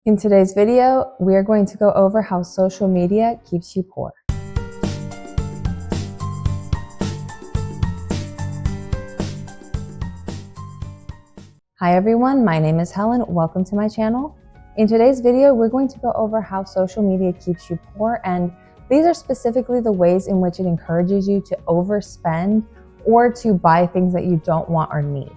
In today's video, we are going to go over how social media keeps you poor. Hi everyone, my name is Helen. Welcome to my channel. In today's video, we're going to go over how social media keeps you poor, and these are specifically the ways in which it encourages you to overspend or to buy things that you don't want or need.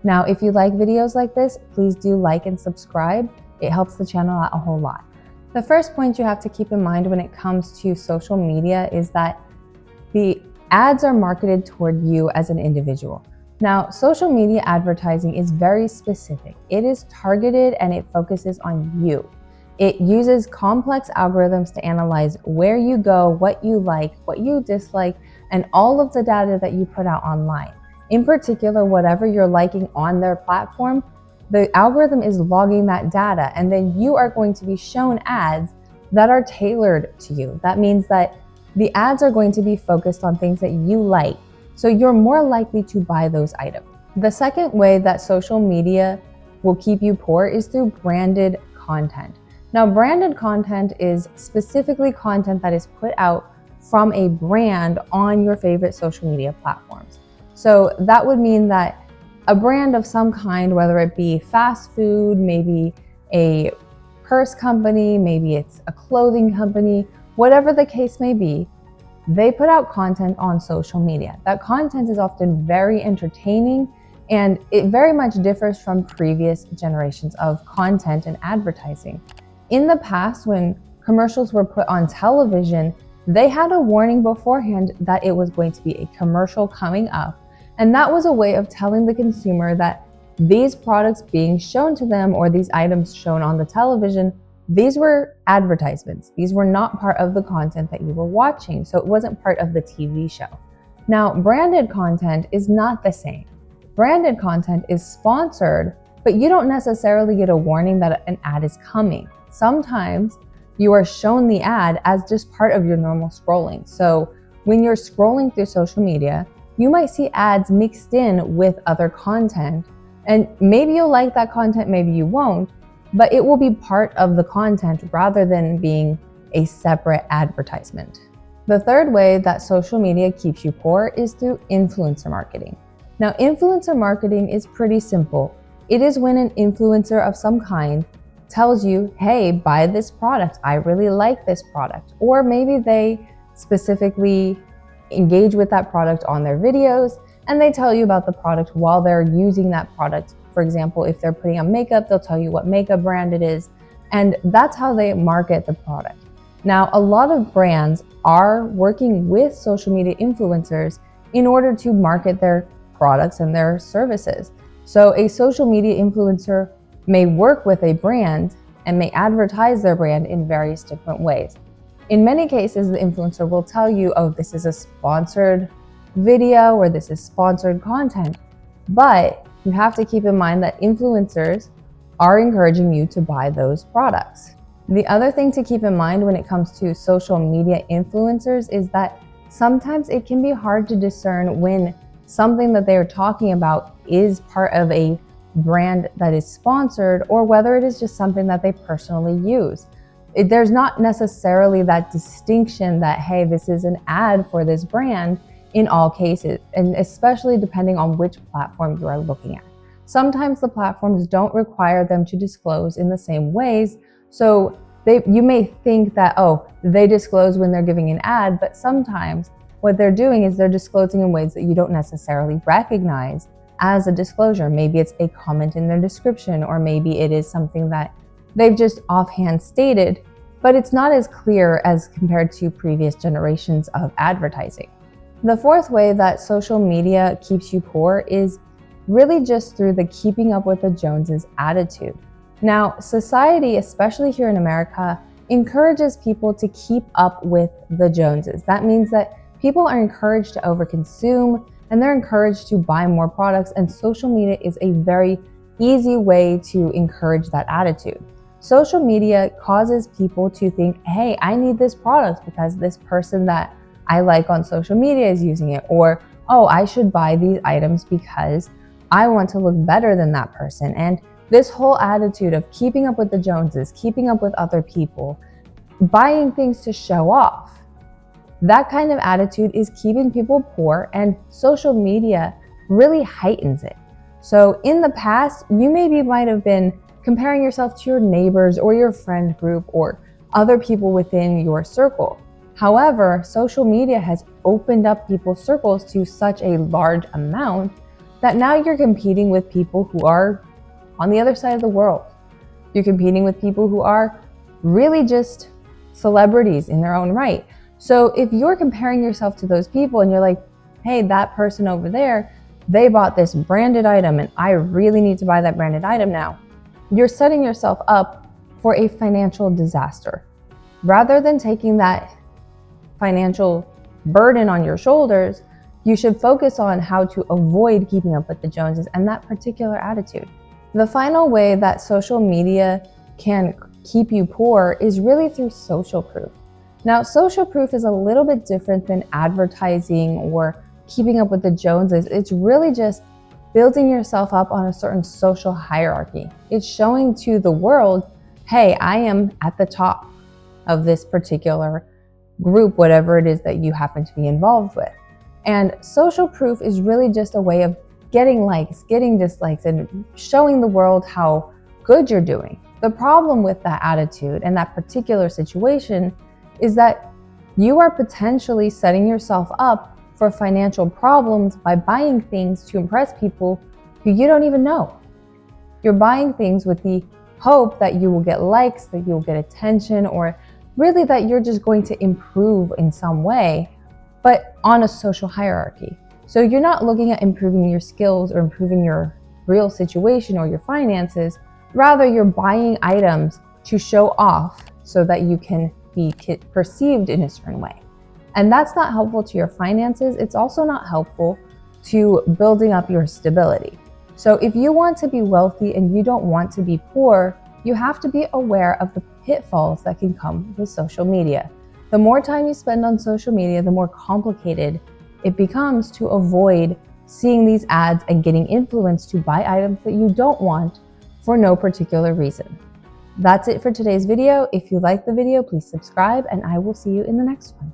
Now, if you like videos like this, please do like and subscribe. It helps the channel out a whole lot. The first point you have to keep in mind when it comes to social media is that the ads are marketed toward you as an individual. Now, social media advertising is very specific. It is targeted and it focuses on you. It uses complex algorithms to analyze where you go, what you like, what you dislike, and all of the data that you put out online. In particular, whatever you're liking on their platform, the algorithm is logging that data, and then you are going to be shown ads that are tailored to you. That means that the ads are going to be focused on things that you like, so you're more likely to buy those items. The second way that social media will keep you poor is through branded content. Now, branded content is specifically content that is put out from a brand on your favorite social media platforms. So that would mean that a brand of some kind, whether it be fast food, maybe a purse company, maybe it's a clothing company, whatever the case may be, they put out content on social media. That content is often very entertaining, and it very much differs from previous generations of content and advertising. In the past, when commercials were put on television, they had a warning beforehand that it was going to be a commercial coming up. And that was a way of telling the consumer that these products being shown to them or these items shown on the television, these were advertisements. These were not part of the content that you were watching, so it wasn't part of the TV show. Now, branded content is not the same. Branded content is sponsored, but you don't necessarily get a warning that an ad is coming. Sometimes you are shown the ad as just part of your normal scrolling. So when you're scrolling through social media, you might see ads mixed in with other content, and maybe you'll like that content, maybe you won't, but it will be part of the content rather than being a separate advertisement. The third way that social media keeps you poor is through influencer marketing. Now, influencer marketing is pretty simple. It is when an influencer of some kind tells you, hey, buy this product, I really like this product. Or maybe they specifically engage with that product on their videos, and they tell you about the product while they're using that product. For example, if they're putting on makeup, they'll tell you what makeup brand it is, and that's how they market the product. Now, a lot of brands are working with social media influencers in order to market their products and their services. So a social media influencer may work with a brand and may advertise their brand in various different ways. In many cases, the influencer will tell you, oh, this is a sponsored video or this is sponsored content. But you have to keep in mind that influencers are encouraging you to buy those products. The other thing to keep in mind when it comes to social media influencers is that sometimes it can be hard to discern when something that they're talking about is part of a brand that is sponsored or whether it is just something that they personally use. There's not necessarily that distinction that, hey, this is an ad for this brand in all cases, and especially depending on which platform you are looking at. Sometimes the platforms don't require them to disclose in the same ways, so you may think that, oh, they disclose when they're giving an ad, but sometimes what they're doing is they're disclosing in ways that you don't necessarily recognize as a disclosure. Maybe it's a comment in their description, or maybe it is something that they've just offhand stated, but it's not as clear as compared to previous generations of advertising. The fourth way that social media keeps you poor is really just through the keeping up with the Joneses attitude. Now, society, especially here in America, encourages people to keep up with the Joneses. That means that people are encouraged to overconsume and they're encouraged to buy more products, and social media is a very easy way to encourage that attitude. Social media causes people to think, hey, I need this product because this person that I like on social media is using it, or, oh, I should buy these items because I want to look better than that person. And This whole attitude of keeping up with the Joneses, keeping up with other people, buying things to show off, that kind of attitude is keeping people poor, and social media really heightens it. So in the past, you maybe might have been comparing yourself to your neighbors or your friend group or other people within your circle. However, social media has opened up people's circles to such a large amount that now you're competing with people who are on the other side of the world. You're competing with people who are really just celebrities in their own right. So if you're comparing yourself to those people and you're like, hey, that person over there, they bought this branded item and I really need to buy that branded item now, you're setting yourself up for a financial disaster. Rather than taking that financial burden on your shoulders, you should focus on how to avoid keeping up with the Joneses and that particular attitude. The final way that social media can keep you poor is really through social proof. Now, social proof is a little bit different than advertising or keeping up with the Joneses. It's really just building yourself up on a certain social hierarchy. It's showing to the world, hey, I am at the top of this particular group, whatever it is that you happen to be involved with. And social proof is really just a way of getting likes, getting dislikes, and showing the world how good you're doing. The problem with that attitude and that particular situation is that you are potentially setting yourself up for financial problems by buying things to impress people who you don't even know. You're buying things with the hope that you will get likes, that you'll get attention, or really that you're just going to improve in some way, but on a social hierarchy. So you're not looking at improving your skills or improving your real situation or your finances. Rather, you're buying items to show off so that you can be perceived in a certain way. And that's not helpful to your finances. It's also not helpful to building up your stability. So if you want to be wealthy and you don't want to be poor, you have to be aware of the pitfalls that can come with social media. The more time you spend on social media, the more complicated it becomes to avoid seeing these ads and getting influenced to buy items that you don't want for no particular reason. That's it for today's video. If you liked the video, please subscribe and I will see you in the next one.